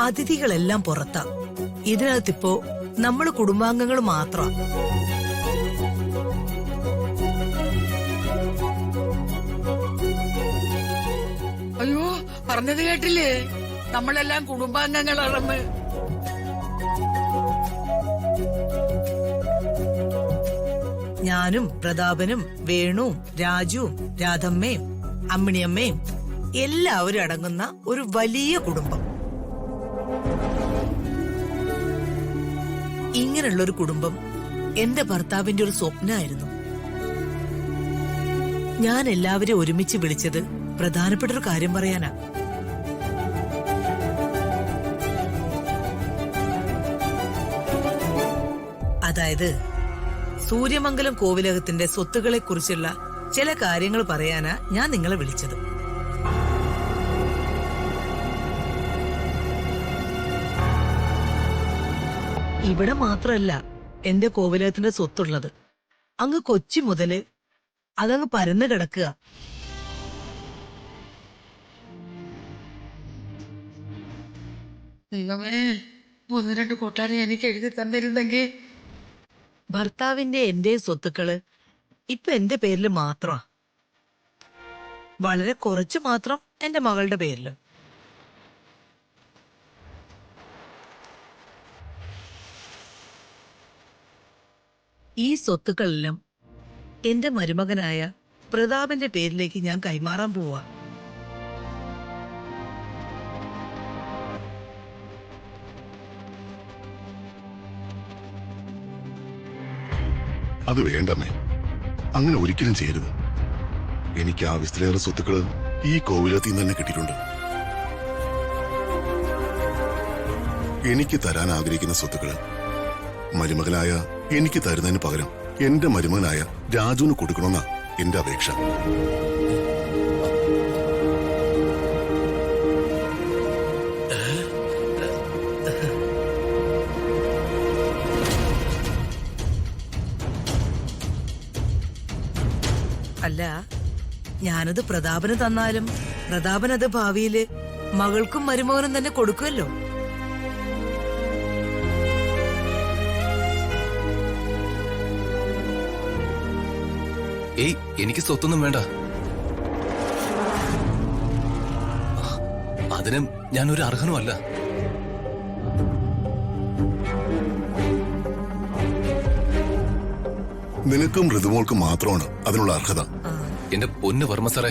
അതിഥികളെല്ലാം പുറത്താ. ഇതിനകത്തിപ്പോ നമ്മള് കുടുംബാംഗങ്ങൾ മാത്രം. അയ്യോ, പറഞ്ഞത് കേട്ടില്ലേ? നമ്മളെല്ലാം കുടുംബാംഗങ്ങളാണെന്ന്. ഞാനും പ്രതാപനും വേണുവും രാജുവും രാധമ്മയും അമ്മിണിയമ്മയും എല്ലാവരും അടങ്ങുന്ന ഒരു വലിയ കുടുംബം. ഇങ്ങനെയുള്ളൊരു കുടുംബം എന്റെ ഭർത്താവിന്റെ ഒരു സ്വപ്നമായിരുന്നു. ഞാൻ എല്ലാവരെയും ഒരുമിച്ച് വിളിച്ചത് പ്രധാനപ്പെട്ട ഒരു കാര്യം പറയാനാ. അതായത് സൂര്യമംഗലം കോവിലകത്തിന്റെ സ്വത്തുകളെ കുറിച്ചുള്ള ചില കാര്യങ്ങൾ പറയാനാ ഞാൻ നിങ്ങളെ വിളിച്ചത്. ഇവിടെ മാത്രല്ല എന്റെ കോവിലകത്തിന്റെ സ്വത്തുള്ളത്. അങ്ങ് കൊച്ചി മുതല് അതങ്ങ് പരന്നു കിടക്കുക. ദൈവമേ, 1-2 കൊട്ടാരം എനിക്ക് എഴുതി തന്നിരുന്നെങ്കിൽ. ഭർത്താവിന്റെ എന്റെ സ്വത്തുക്കള് ഇപ്പൊ എന്റെ പേരില് മാത്രമാ. വളരെ കുറച്ച് മാത്രം എന്റെ മകളുടെ പേരില്. ഈ സ്വത്തുക്കളെല്ലാം എന്റെ മരുമകനായ പ്രതാപന്റെ പേരിലേക്ക് ഞാൻ കൈമാറാൻ പോവാ. അത് വേണ്ടമ്മേ, അങ്ങനെ ഒരിക്കലും ചെയ്യരുത്. എനിക്ക് ആവശ്യത്തിലേറെ സ്വത്തുക്കള് ഈ കോവിലത്തിൽ നിന്ന് തന്നെ കിട്ടിയിട്ടുണ്ട്. എനിക്ക് തരാൻ ആഗ്രഹിക്കുന്ന സ്വത്തുക്കള് മരുമകനായ എനിക്ക് തരുന്നതിന് പകരം എന്റെ മരുമകനായ രാജുവിന് കൊടുക്കണമെന്നാ എന്റെ അപേക്ഷ. അല്ല, ഞാനത് പ്രതാപന് തന്നാലും പ്രതാപനത് ഭാവിയില് മകൾക്കും മരുമകനും തന്നെ കൊടുക്കുമല്ലോ. ഏയ്, എനിക്ക് സ്വത്തൊന്നും വേണ്ട. അതിനും ഞാനൊരു അർഹനുമല്ല. നിനക്കും ഋതുമോൾക്കും മാത്രമാണ് അതിനുള്ള അർഹത. എന്റെ പൊന്ന് വർമ്മ സാറേ,